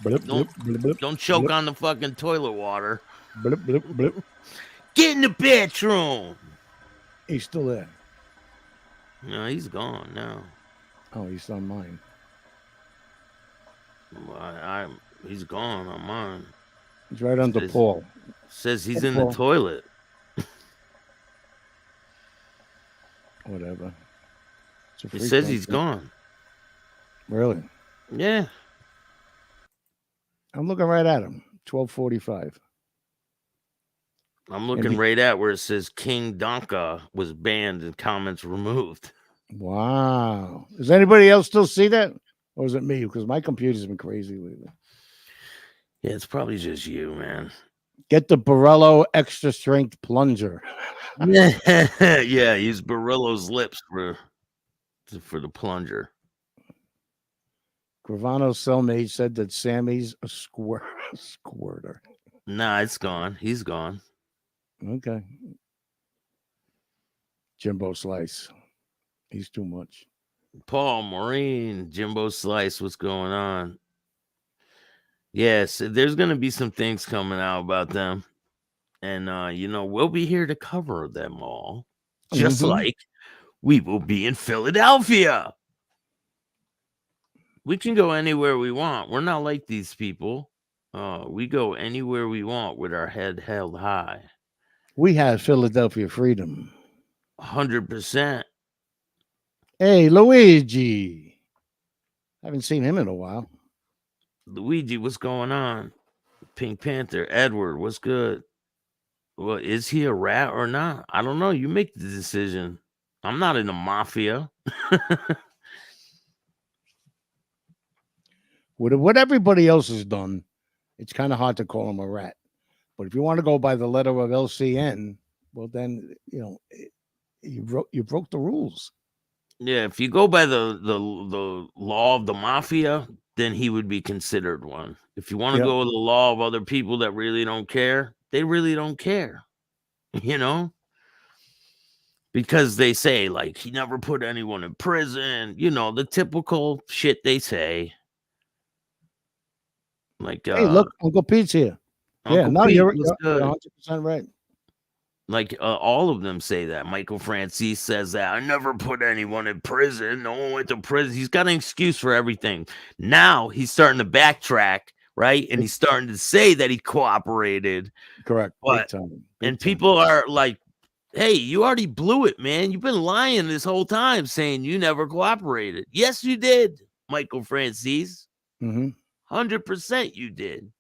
Blip, blip, blip, blip, Don't choke blip. on the fucking toilet water. Blip, blip, blip. Get in the bedroom. He's still there. No, he's gone now. Oh, he's on mine. He's gone on mine. He's right under Paul. Says he's Hey, in Paul. the toilet. Whatever. It's a It free says he's country. gone. Really? Yeah. I'm looking right at him. 1245. I'm looking right at where it says King Donka was banned and comments removed. Wow. Does anybody else still see that? Or is it me? Because my computer's been crazy lately. Yeah, it's probably just you, man. Get the Borello extra strength plunger. Yeah, use Barillo's lips for the plunger. Gravano's cellmate said that Sammy's a squirter. Nah, it's gone. He's gone. Okay. Jimbo Slice. He's too much. Paul, Maureen, Jimbo Slice, what's going on? Yes, there's going to be some things coming out about them. And, we'll be here to cover them all. Just like we will be in Philadelphia. We can go anywhere we want. We're not like these people. We go anywhere we want with our head held high. We have Philadelphia freedom. 100%. Hey, Luigi. Haven't seen him in a while. Luigi, what's going on? Pink Panther, Edward, what's good? Well, is he a rat or not? I don't know. You make the decision. I'm not in the mafia. What everybody else has done, it's kind of hard to call him a rat. But if you want to go by the letter of LCN, well, then you broke the rules. Yeah, if you go by the law of the mafia, then he would be considered one. If you want to go with the law of other people that really don't care, they really don't care. You know? Because they say, like, he never put anyone in prison. You know, the typical shit they say. Like, hey, look, Uncle Pete's here. Uncle Pete, you're what's good? 100% right. Like, all of them say that. Michael Francis says that. I never put anyone in prison. No one went to prison. He's got an excuse for everything. Now he's starting to backtrack, right? And he's starting to say that he cooperated. Correct. But, Big time. And people are like, hey, you already blew it, man. You've been lying this whole time saying you never cooperated. Yes, you did, Michael Francis. 100% you did.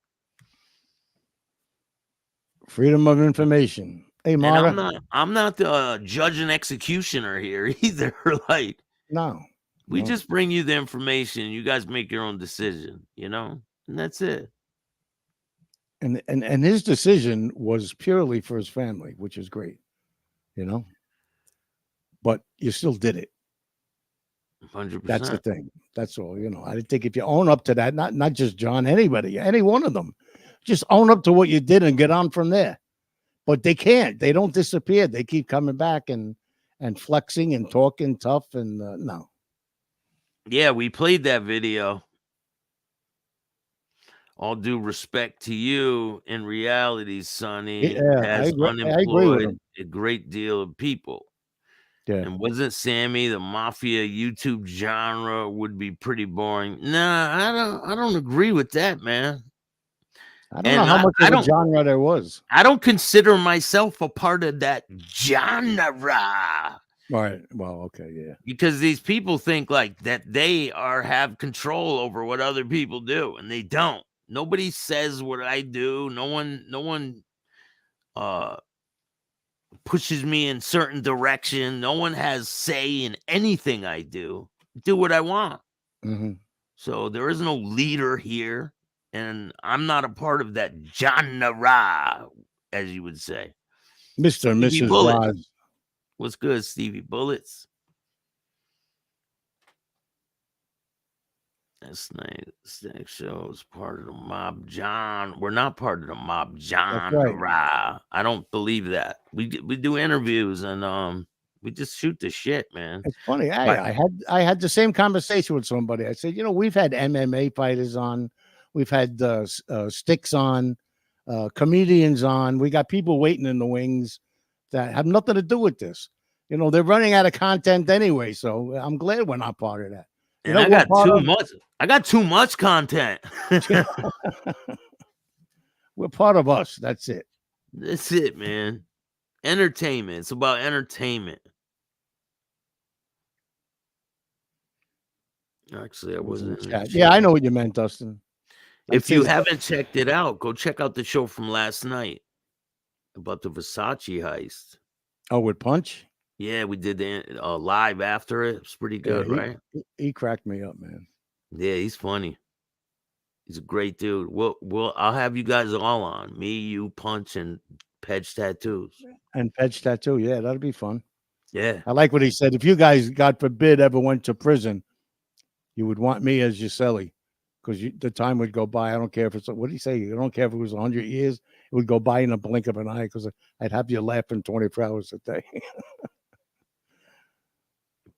Freedom of information. Hey, Mara. And I'm not the judge and executioner here either. Like, no. We just bring you the information. You guys make your own decision, you know? And that's it. And his decision was purely for his family, which is great. You know? But you still did it. 100%. That's the thing. That's all. You know, I think if you own up to that, not just John, anybody, any one of them, just own up to what you did and get on from there. But they can't. They don't disappear. They keep coming back and flexing and talking tough and no. Yeah, we played that video. All due respect to you, in reality, Sonny has unemployed a great deal of people. Yeah. And wasn't Sammy the mafia YouTube genre would be pretty boring? Nah, I don't agree with that, man. I don't know how much of a genre there was. I don't consider myself a part of that genre. Right. Well, okay, yeah. Because these people think like that they have control over what other people do, and they don't. Nobody says what I do. No one pushes me in certain direction. No one has say in anything I do. Do what I want. So there is no leader here. And I'm not a part of that genre, as you would say. Mr. and Mrs. Roz. What's good, Stevie Bullets? That's nice. Staxx show is part of the mob genre. We're not part of the mob genre. Right. I don't believe that. We do interviews and we just shoot the shit, man. It's funny. I had the same conversation with somebody. I said, you know, we've had MMA fighters on. We've had sticks on, comedians on. We got people waiting in the wings that have nothing to do with this. You know, they're running out of content anyway. So I'm glad we're not part of that. You and I got too much. I got too much content. We're part of us. That's it. That's it, man. Entertainment. It's about entertainment. Actually, I wasn't. Yeah, I know what you meant, Dustin. If you haven't checked it out, go check out the show from last night about the Versace heist. Oh, with Punch? Yeah, we did the live after it. It's pretty good, right? He cracked me up, man. Yeah, he's funny. He's a great dude. I'll have you guys all on. Me, you, Punch, and Pedge Tattoos. And Pedge Tattoo, yeah, that'll be fun. Yeah. I like what he said. If you guys, God forbid, ever went to prison, you would want me as your cellie. Because the time would go by. I don't care if it's, what did he say? I don't care if it was 100 years. It would go by in a blink of an eye because I'd have you laughing 24 hours a day.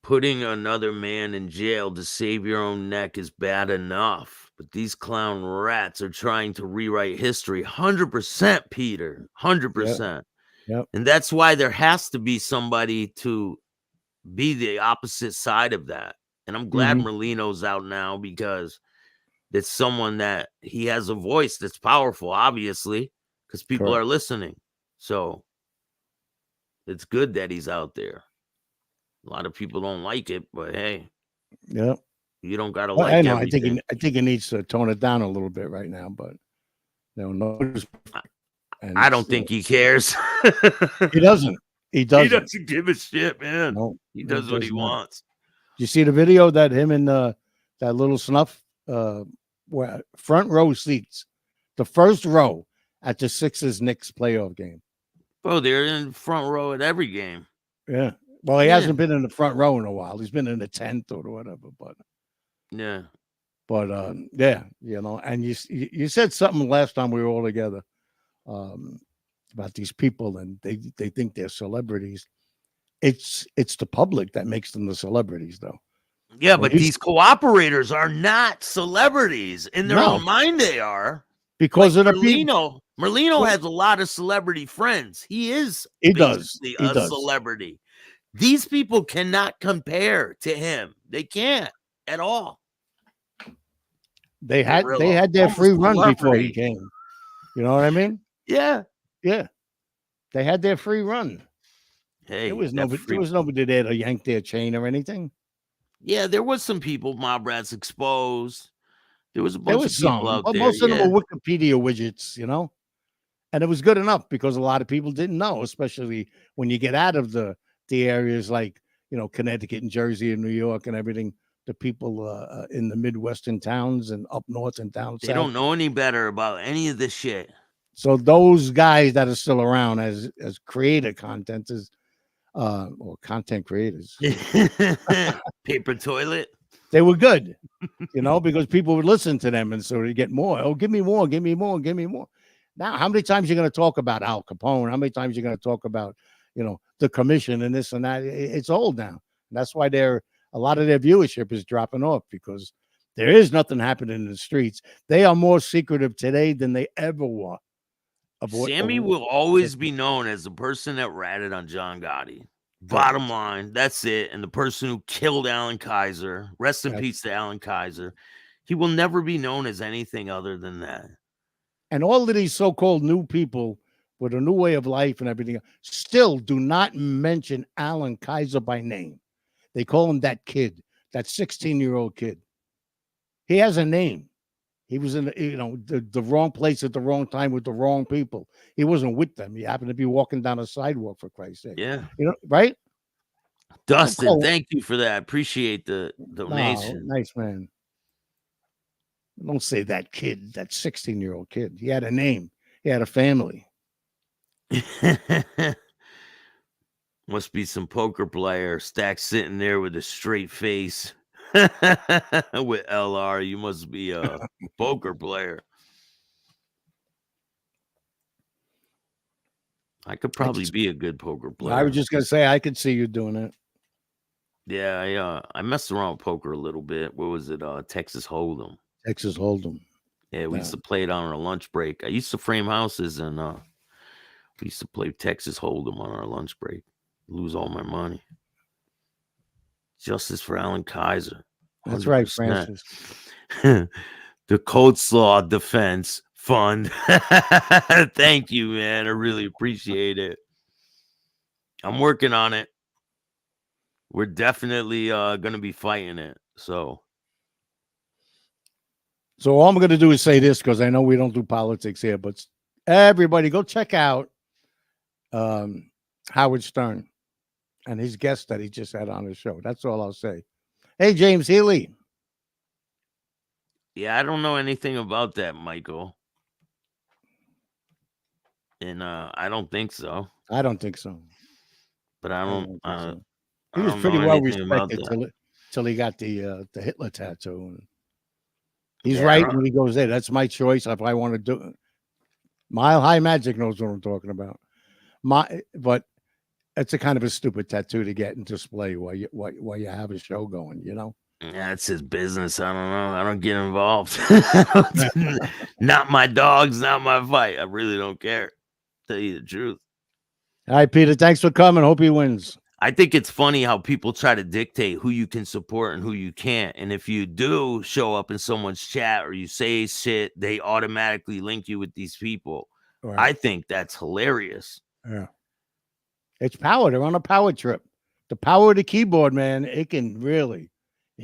Putting another man in jail to save your own neck is bad enough. But these clown rats are trying to rewrite history. 100%, Peter. 100%. Yep. And that's why there has to be somebody to be the opposite side of that. And I'm glad Merlino's out now because it's someone that he has a voice that's powerful, obviously, because people are listening. So it's good that he's out there. A lot of people don't like it, but hey, yeah, you don't gotta well, like I know. everything. I think he needs to tone it down a little bit right now, but no. I don't think he cares. He doesn't. He doesn't. He doesn't give a shit, man. No, he does what he wants. You see the video that him and that little snuff front row seats, the first row at the Sixers-Knicks playoff game. Bro, they're in front row at every game. Yeah. Well, he Yeah. hasn't been in the front row in a while. He's been in the 10th or whatever, but Yeah. yeah, you know, and you said something last time we were all together about these people, and they think they're celebrities. It's the public that makes them the celebrities, though. Yeah, When but these cooperators are not celebrities. In their No. own mind, they are. Because of the people. Merlino. Merlino has a lot of celebrity friends. He is He does. basically He a does. celebrity. These people cannot compare to him. They can't at all. They had Gorilla. their Almost free run before celebrity. he came. You know what I mean? Yeah. Yeah. They had their free run. Hey, There was that nobody there to yank their chain or anything. Yeah, there was some people, Mob Rats exposed. There was a There bunch was of people some, out but there. most of yeah. them were Wikipedia widgets, you know? And it was good enough because a lot of people didn't know, especially when you get out of the areas like, you know, Connecticut and Jersey and New York and everything. The people in the Midwestern towns and up north and down They south. don't know any better about any of this shit. So those guys that are still around as creator content is or content creators, Paper toilet. they were good, you know, because people would listen to them, and so they get more. Oh, give me more, give me more, give me more. Now, how many times you're going to talk about Al Capone? How many times you're going to talk about, you know, the commission and this and that? It's old now. And that's why a lot of their viewership is dropping off, because there is nothing happening in the streets. They are more secretive today than they ever were. Sammy will always be known as the person that ratted on John Gotti. Bottom line, that's it. And the person who killed Alan Kaiser. Rest in peace to Alan Kaiser. He will never be known as anything other than that. And all of these so-called new people with a new way of life and everything still do not mention Alan Kaiser by name. They call him that kid, that 16-year-old kid. He has a name. He was in the wrong place at the wrong time with the wrong people. He wasn't with them. He happened to be walking down a sidewalk, for Christ's sake. Yeah. You know, right? Dustin, thank you for that. Appreciate the donation. No, nice man. Don't say that kid, that 16-year-old kid. He had a name. He had a family. Must be some poker player. Staxx sitting there with a straight face. With LR, you must be a poker player. I could probably be a good poker player. I was just gonna say I could see you doing it. Yeah, I messed around with poker a little bit. What was it? Texas Hold'em. Texas Hold'em. Yeah, we used to play it on our lunch break. I used to frame houses, and we used to play Texas Hold'em on our lunch break. Lose all my money. Justice for Alan Kaiser. 100%. That's right, Francis. The Coleslaw Defense Fund. Thank you, man. I really appreciate it. I'm working on it. We're definitely going to be fighting it. So all I'm going to do is say this, because I know we don't do politics here, but everybody go check out Howard Stern and his guest that he just had on his show. That's all I'll say. Hey, James Healy. yeah, I don't know anything about that, Michael. And I don't think so. I don't think so. But I don't. He was pretty well respected till he got the Hitler tattoo. And he's right when he goes there. That's my choice if I want to do it. Mile High Magic knows what I'm talking about. But it's a kind of a stupid tattoo to get and display while you have a show going, you know? Yeah, it's his business. I don't know. I don't get involved. Not my dogs, not my fight. I really don't care. Tell you the truth. All right, Peter. Thanks for coming. Hope he wins. I think it's funny how people try to dictate who you can support and who you can't. And if you do show up in someone's chat or you say shit, they automatically link you with these people. Right. I think that's hilarious. Yeah. It's power. They're on a power trip. The power of the keyboard, man, it can really.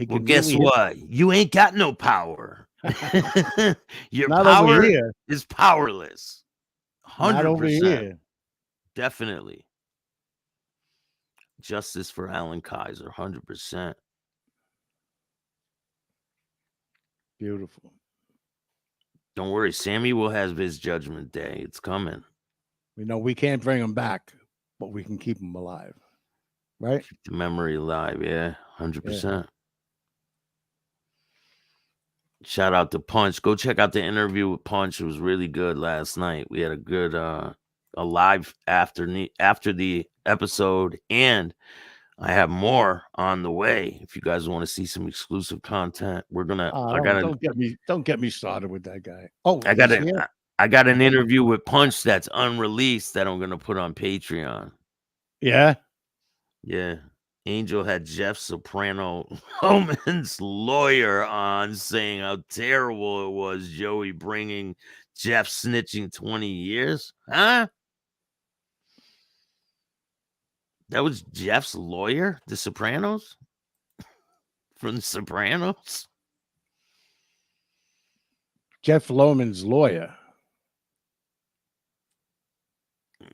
Well, guess what? You ain't got no power. Your Not power over here. is powerless. 100%. Not over here. Definitely. Justice for Alan Kaiser, 100%. Beautiful. Don't worry, Sammy will have his judgment day. It's coming. We know we can't bring him back, but we can keep him alive. Right? Keep the memory alive. Yeah, 100%. Shout out to Punch. Go check out the interview with Punch. It was really good last night. We had a good a live after the episode, and I have more on the way. If you guys want to see some exclusive content, we're gonna. Don't get me started with that guy. Oh, I got an interview with Punch that's unreleased that I'm gonna put on Patreon. Yeah. Yeah. Angel had Jeff Soprano Loman's lawyer on saying how terrible it was Joey bringing Jeff snitching 20 years. Huh? That was Jeff's lawyer, The Sopranos? From The Sopranos? Jeff Loman's lawyer.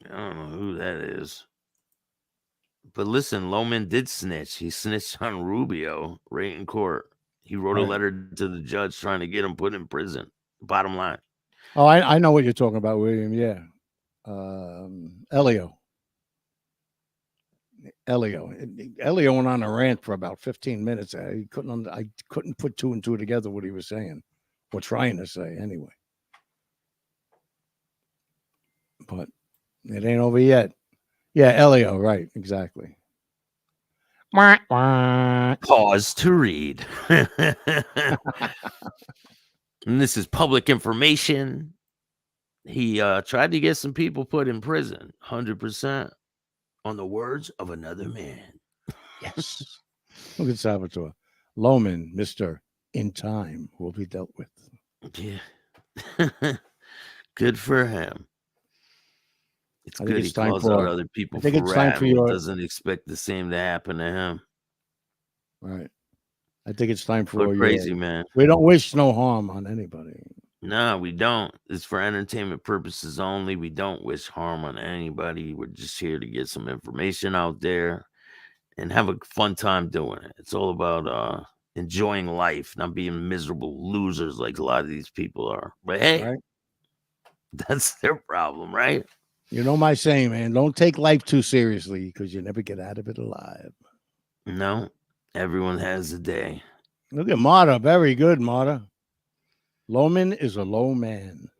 I don't know who that is. But listen, Loman did snitch. He snitched on Rubio right in court. He wrote a letter to the judge trying to get him put in prison. Bottom line. Oh, I know what you're talking about, William. Yeah. Elio went on a rant for about 15 minutes. I couldn't put two and two together what he was saying, or trying to say anyway. But it ain't over yet. Yeah, Elio, right, exactly. Pause to read. And this is public information. He tried to get some people put in prison, 100%, on the words of another man. Yes. Look at Salvatore. Loman, Mr. In Time, will be dealt with. Yeah. Good for him. It's good he calls out other people for rat. He doesn't expect the same to happen to him. Right. I think it's time for you. Crazy, man. We don't wish no harm on anybody. No, we don't. It's for entertainment purposes only. We don't wish harm on anybody. We're just here to get some information out there and have a fun time doing it. It's all about enjoying life, not being miserable losers like a lot of these people are. But hey, that's their problem, right? You know my saying, man, don't take life too seriously because you never get out of it alive. No, everyone has a day. Look at Marta. Very good, Marta. Loman is a low man.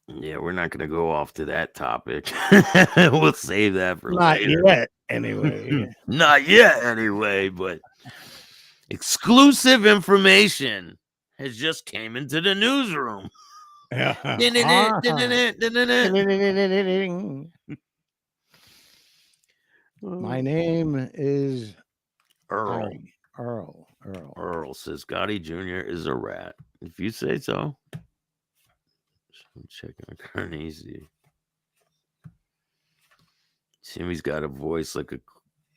Yeah, we're not going to go off to that topic. We'll save that for later. Not yet, anyway. Not yet, anyway, but exclusive information has just came into the newsroom. My name is Earl. Earl says Gotti Jr. is a rat. If you say so. I'm checking on Carnegie. Jimmy's got a voice like a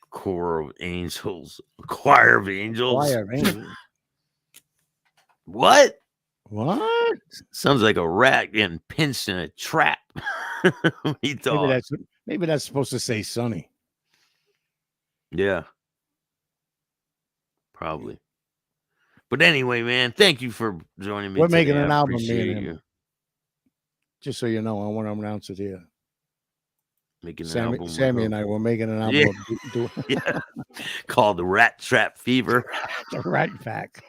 choir of angels. A choir of angels. What? What? Sounds like a rat getting pinched in a trap. Maybe that's supposed to say Sonny. Yeah. Probably. But anyway, man, thank you for joining me. We're making an I album, appreciate man. you. Just so you know, I want to announce it here. Making an album. Sammy and I were making an album. Yeah. Called the Rat Trap Fever. The Rat Pack.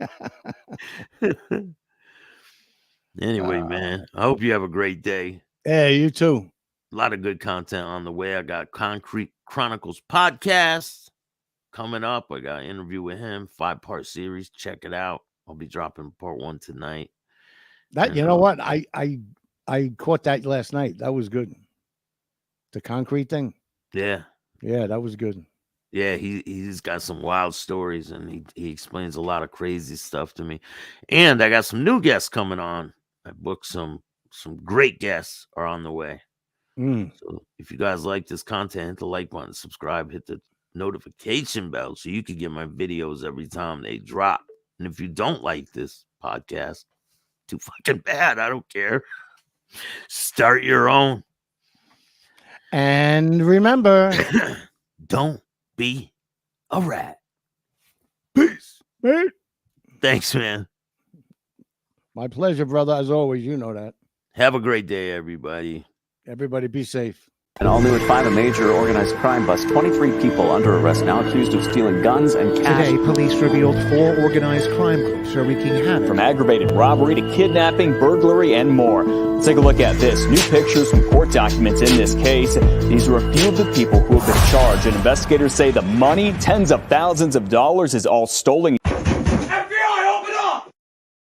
Anyway, man, I hope you have a great day. Yeah, you too. A lot of good content on the way. I got Concrete Chronicles podcast coming up. I got an interview with him, 5-part series. Check it out. I'll be dropping part 1 tonight. You know what? I caught that last night. That was good. The concrete thing. Yeah. Yeah, that was good. Yeah, he's got some wild stories, and he explains a lot of crazy stuff to me. And I got some new guests coming on. I booked some great guests are on the way. So if you guys like this content, hit the like button, subscribe, hit the notification bell so you can get my videos every time they drop. And if you don't like this podcast, too fucking bad. I don't care. Start your own. And remember, don't be a rat. Peace. Thanks, man. My pleasure, brother. As always, you know that. Have a great day, everybody. Everybody be safe. And all new at 5, a major organized crime bust. 23 people under arrest now accused of stealing guns and cash. Today, police revealed 4 organized crime groups are wreaking havoc. From aggravated robbery to kidnapping, burglary, and more. Let's take a look at this. New pictures from court documents in this case. These are a few of the people who have been charged, and investigators say the money, tens of thousands of dollars, is all stolen